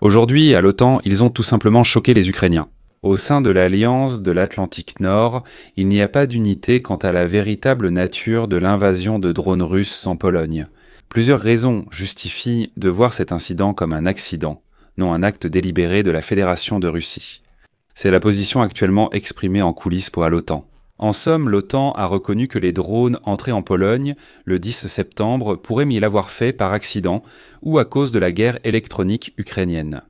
Aujourd'hui, à l'OTAN, ils ont tout simplement choqué les Ukrainiens. Au sein de l'Alliance de l'Atlantique Nord, il n'y a pas d'unité quant à la véritable nature de l'invasion de drones russes en Pologne. Plusieurs raisons justifient de voir cet incident comme un accident, non un acte délibéré de la Fédération de Russie. C'est la position actuellement exprimée en coulisses pour l'OTAN. En somme, l'OTAN a reconnu que les drones entrés en Pologne le 10 septembre pourraient m'y l'avoir fait par accident ou à cause de la guerre électronique ukrainienne.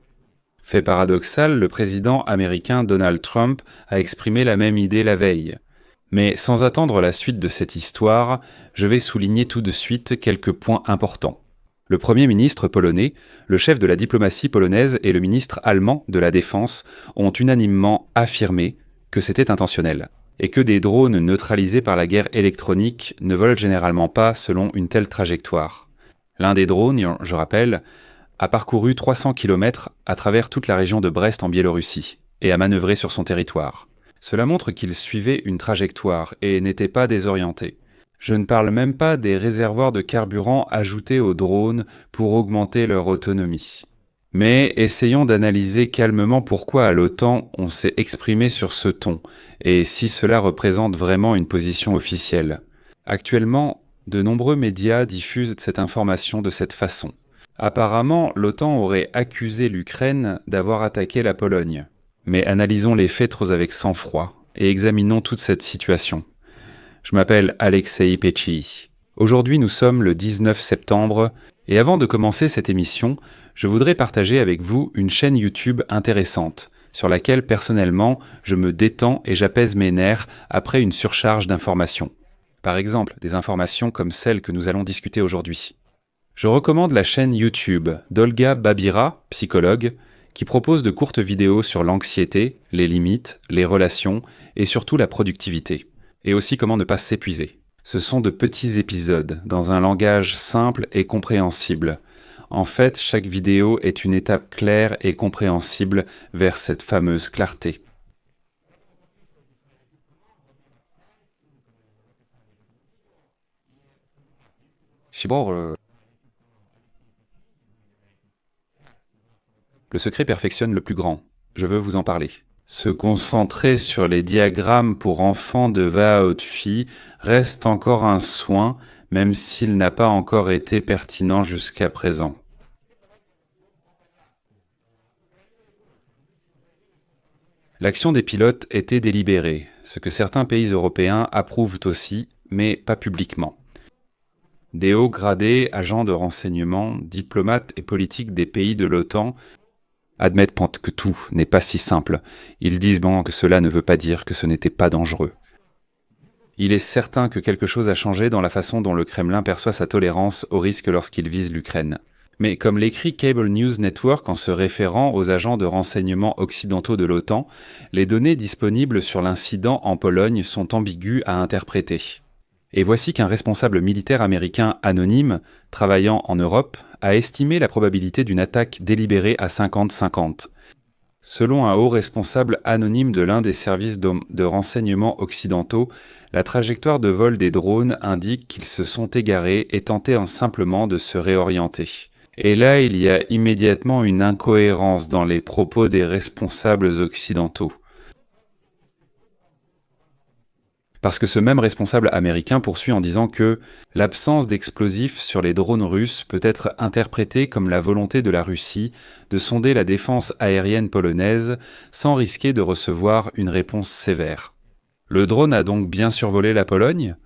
Fait paradoxal, le président américain Donald Trump a exprimé la même idée la veille. Mais sans attendre la suite de cette histoire, je vais souligner tout de suite quelques points importants. Le Premier ministre polonais, le chef de la diplomatie polonaise et le ministre allemand de la Défense ont unanimement affirmé que c'était intentionnel, et que des drones neutralisés par la guerre électronique ne volent généralement pas selon une telle trajectoire. L'un des drones, je rappelle, a parcouru 300 km à travers toute la région de Brest en Biélorussie et a manœuvré sur son territoire. Cela montre qu'il suivait une trajectoire et n'était pas désorienté. Je ne parle même pas des réservoirs de carburant ajoutés aux drones pour augmenter leur autonomie. Mais essayons d'analyser calmement pourquoi à l'OTAN on s'est exprimé sur ce ton, et si cela représente vraiment une position officielle. Actuellement, de nombreux médias diffusent cette information de cette façon. Apparemment, l'OTAN aurait accusé l'Ukraine d'avoir attaqué la Pologne. Mais analysons les faits avec sang-froid et examinons toute cette situation. Je m'appelle Alexei Pechii. Aujourd'hui, nous sommes le 19 septembre, et avant de commencer cette émission, je voudrais partager avec vous une chaîne YouTube intéressante, sur laquelle personnellement, je me détends et j'apaise mes nerfs après une surcharge d'informations. Par exemple, des informations comme celles que nous allons discuter aujourd'hui. Je recommande la chaîne YouTube d'Olga Babira, psychologue, qui propose de courtes vidéos sur l'anxiété, les limites, les relations et surtout la productivité, et aussi comment ne pas s'épuiser. Ce sont de petits épisodes, dans un langage simple et compréhensible. En fait, chaque vidéo est une étape claire et compréhensible vers cette fameuse clarté. Le secret perfectionne le plus grand. Je veux vous en parler. Se concentrer sur les diagrammes pour enfants de va à haute fille reste encore un soin, même s'il n'a pas encore été pertinent jusqu'à présent. L'action des pilotes était délibérée, ce que certains pays européens approuvent aussi, mais pas publiquement. Des hauts gradés, agents de renseignement, diplomates et politiques des pays de l'OTAN admettent que tout n'est pas si simple. Ils disent bon que cela ne veut pas dire que ce n'était pas dangereux. Il est certain que quelque chose a changé dans la façon dont le Kremlin perçoit sa tolérance au risque lorsqu'il vise l'Ukraine. Mais comme l'écrit Cable News Network en se référant aux agents de renseignement occidentaux de l'OTAN, les données disponibles sur l'incident en Pologne sont ambiguës à interpréter. Et voici qu'un responsable militaire américain anonyme, travaillant en Europe, a estimé la probabilité d'une attaque délibérée à 50-50. Selon un haut responsable anonyme de l'un des services de renseignement occidentaux, la trajectoire de vol des drones indique qu'ils se sont égarés et tentaient simplement de se réorienter. Et là, il y a immédiatement une incohérence dans les propos des responsables occidentaux. Parce que ce même responsable américain poursuit en disant que l'absence d'explosifs sur les drones russes peut être interprétée comme la volonté de la Russie de sonder la défense aérienne polonaise sans risquer de recevoir une réponse sévère. Le drone a donc bien survolé la Pologne,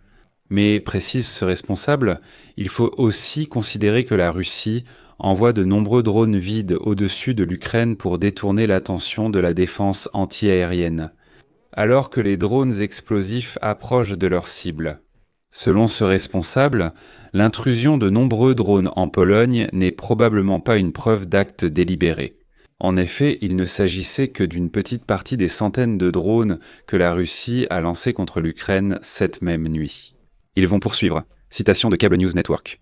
mais, précise ce responsable, il faut aussi considérer que la Russie envoie de nombreux drones vides au-dessus de l'Ukraine pour détourner l'attention de la défense anti-aérienne, alors que les drones explosifs approchent de leur cible. Selon ce responsable, l'intrusion de nombreux drones en Pologne n'est probablement pas une preuve d'acte délibéré. En effet, il ne s'agissait que d'une petite partie des centaines de drones que la Russie a lancés contre l'Ukraine cette même nuit. Ils vont poursuivre. Citation de Cable News Network.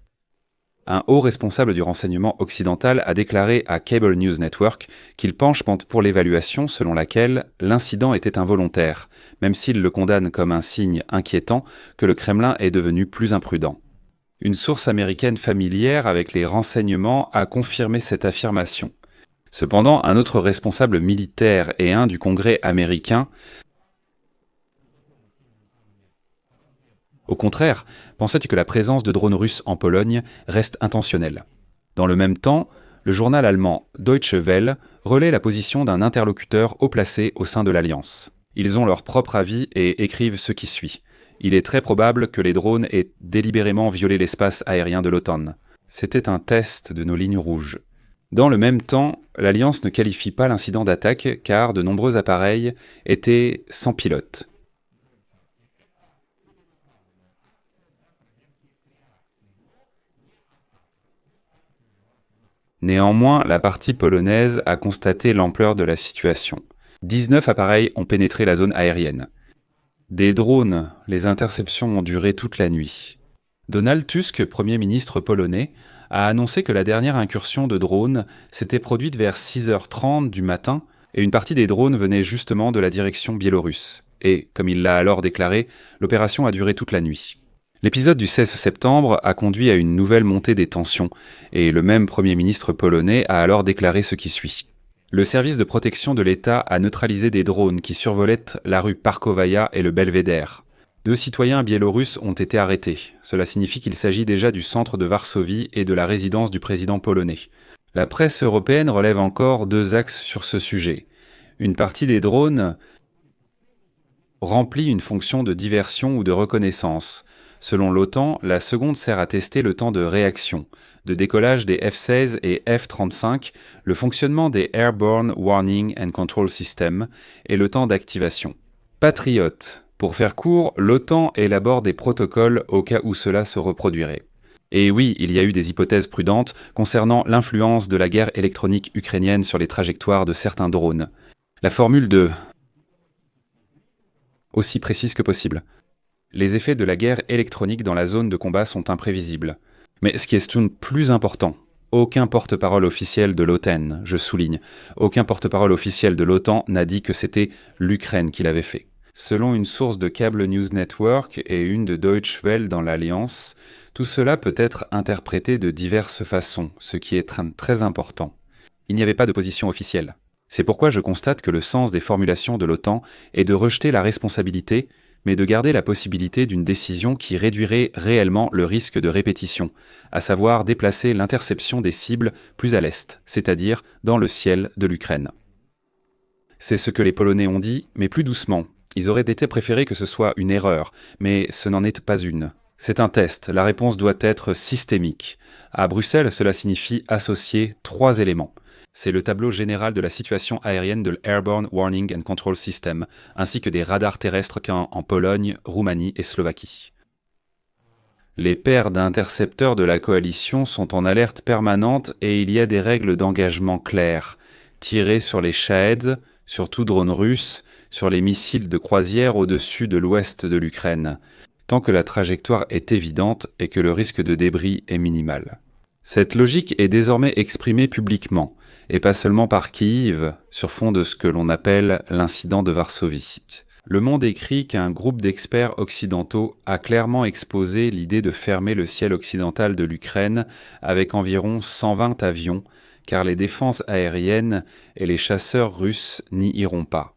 Un haut responsable du renseignement occidental a déclaré à Cable News Network qu'il penche pour l'évaluation selon laquelle l'incident était involontaire, même s'il le condamne comme un signe inquiétant que le Kremlin est devenu plus imprudent. Une source américaine familière avec les renseignements a confirmé cette affirmation. Cependant, un autre responsable militaire et un du Congrès américain, au contraire, pensaient que la présence de drones russes en Pologne reste intentionnelle. Dans le même temps, le journal allemand Deutsche Welle relaie la position d'un interlocuteur haut placé au sein de l'Alliance. Ils ont leur propre avis et écrivent ce qui suit. Il est très probable que les drones aient délibérément violé l'espace aérien de l'OTAN. C'était un test de nos lignes rouges. Dans le même temps, l'Alliance ne qualifie pas l'incident d'attaque car de nombreux appareils étaient sans pilote. Néanmoins, la partie polonaise a constaté l'ampleur de la situation. 19 appareils ont pénétré la zone aérienne. Des drones, les interceptions ont duré toute la nuit. Donald Tusk, Premier ministre polonais, a annoncé que la dernière incursion de drones s'était produite vers 6h30 du matin et une partie des drones venait justement de la direction biélorusse. Et, comme il l'a alors déclaré, l'opération a duré toute la nuit. L'épisode du 16 septembre a conduit à une nouvelle montée des tensions et le même Premier ministre polonais a alors déclaré ce qui suit. Le service de protection de l'État a neutralisé des drones qui survolaient la rue Parkovaya et le Belvédère. 2 citoyens biélorusses ont été arrêtés. Cela signifie qu'il s'agit déjà du centre de Varsovie et de la résidence du président polonais. La presse européenne relève encore 2 axes sur ce sujet. Une partie des drones remplit une fonction de diversion ou de reconnaissance. Selon l'OTAN, la seconde sert à tester le temps de réaction, de décollage des F-16 et F-35, le fonctionnement des Airborne Warning and Control Systems et le temps d'activation. Patriot. Pour faire court, l'OTAN élabore des protocoles au cas où cela se reproduirait. Et oui, il y a eu des hypothèses prudentes concernant l'influence de la guerre électronique ukrainienne sur les trajectoires de certains drones. La formule de aussi précise que possible. Les effets de la guerre électronique dans la zone de combat sont imprévisibles. Mais ce qui est plus important, aucun porte-parole officiel de l'OTAN, je souligne, aucun porte-parole officiel de l'OTAN n'a dit que c'était l'Ukraine qui l'avait fait. Selon une source de Cable News Network et une de Deutsche Welle dans l'Alliance, tout cela peut être interprété de diverses façons, ce qui est très important. Il n'y avait pas de position officielle. C'est pourquoi je constate que le sens des formulations de l'OTAN est de rejeter la responsabilité, mais de garder la possibilité d'une décision qui réduirait réellement le risque de répétition, à savoir déplacer l'interception des cibles plus à l'est, c'est-à-dire dans le ciel de l'Ukraine. C'est ce que les Polonais ont dit, mais plus doucement. Ils auraient été préférés que ce soit une erreur, mais ce n'en est pas une. C'est un test, la réponse doit être systémique. À Bruxelles, cela signifie associer 3 éléments. C'est le tableau général de la situation aérienne de l'Airborne Warning and Control System, ainsi que des radars terrestres en Pologne, Roumanie et Slovaquie. Les paires d'intercepteurs de la coalition sont en alerte permanente et il y a des règles d'engagement claires. Tirer sur les Shahed, sur tout drone russe, sur les missiles de croisière au-dessus de l'ouest de l'Ukraine, tant que la trajectoire est évidente et que le risque de débris est minimal. Cette logique est désormais exprimée publiquement, et pas seulement par Kyiv, sur fond de ce que l'on appelle l'incident de Varsovie. Le Monde écrit qu'un groupe d'experts occidentaux a clairement exposé l'idée de fermer le ciel occidental de l'Ukraine avec environ 120 avions, car les défenses aériennes et les chasseurs russes n'y iront pas.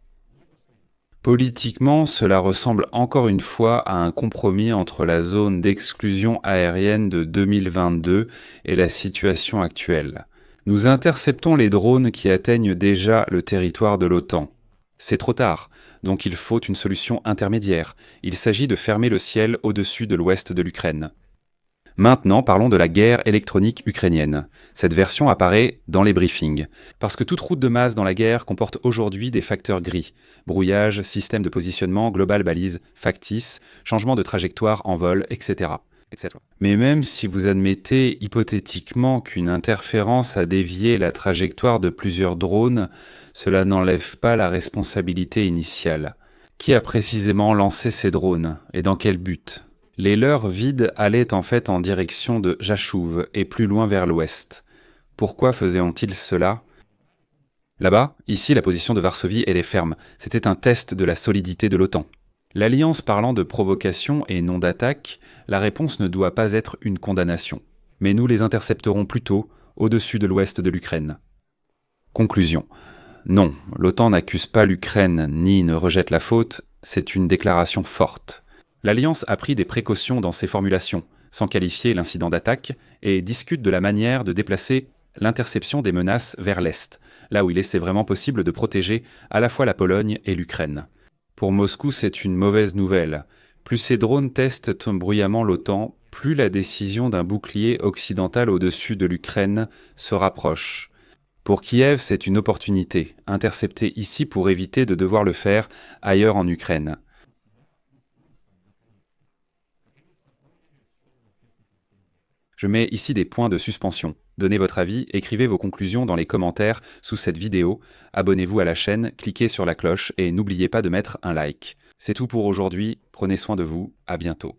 Politiquement, cela ressemble encore une fois à un compromis entre la zone d'exclusion aérienne de 2022 et la situation actuelle. Nous interceptons les drones qui atteignent déjà le territoire de l'OTAN. C'est trop tard, donc il faut une solution intermédiaire. Il s'agit de fermer le ciel au-dessus de l'ouest de l'Ukraine. Maintenant, parlons de la guerre électronique ukrainienne. Cette version apparaît dans les briefings, parce que toute route de masse dans la guerre comporte aujourd'hui des facteurs gris. Brouillage, système de positionnement, global balise, factice, changement de trajectoire en vol, etc. Mais même si vous admettez hypothétiquement qu'une interférence a dévié la trajectoire de plusieurs drones, cela n'enlève pas la responsabilité initiale. Qui a précisément lancé ces drones et dans quel but ? Les leurs vides allaient en fait en direction de Jachouv et plus loin vers l'ouest. Pourquoi faisaient-ils cela ? Là-bas, ici, la position de Varsovie elle est ferme. C'était un test de la solidité de l'OTAN. L'Alliance parlant de provocation et non d'attaque, la réponse ne doit pas être une condamnation. Mais nous les intercepterons plutôt au-dessus de l'ouest de l'Ukraine. Conclusion. Non, l'OTAN n'accuse pas l'Ukraine ni ne rejette la faute, c'est une déclaration forte. L'Alliance a pris des précautions dans ses formulations, sans qualifier l'incident d'attaque, et discute de la manière de déplacer l'interception des menaces vers l'Est, là où il est vraiment possible de protéger à la fois la Pologne et l'Ukraine. Pour Moscou, c'est une mauvaise nouvelle. Plus ces drones testent bruyamment l'OTAN, plus la décision d'un bouclier occidental au-dessus de l'Ukraine se rapproche. Pour Kiev, c'est une opportunité, intercepter ici pour éviter de devoir le faire ailleurs en Ukraine. Je mets ici des points de suspension. Donnez votre avis, écrivez vos conclusions dans les commentaires sous cette vidéo, abonnez-vous à la chaîne, cliquez sur la cloche et n'oubliez pas de mettre un like. C'est tout pour aujourd'hui, prenez soin de vous, à bientôt.